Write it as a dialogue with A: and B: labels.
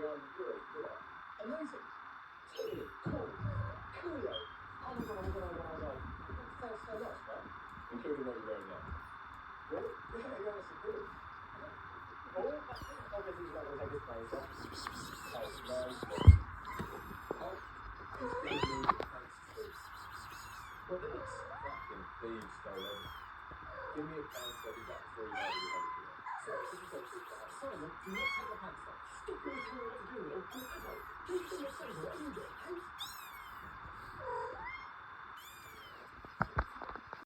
A: Amazing. Totally cool. Coolio. Oh my god, oh my god, oh my god, oh my god. Thanks so much, man.
B: Including what you're wearing now.
A: Really? Yeah, honestly, really. Oh, obviously he's not going to take his clothes off. Oh, no. Oh, it's been moved. Thanks to
B: What is? Fucking thieves stole everything. Give me a pound for every back before you know you have it.
A: Sorry, this is so true. Simon, do not take your pants off. Stop doing what to do. Or, please do your thing. What are you doing?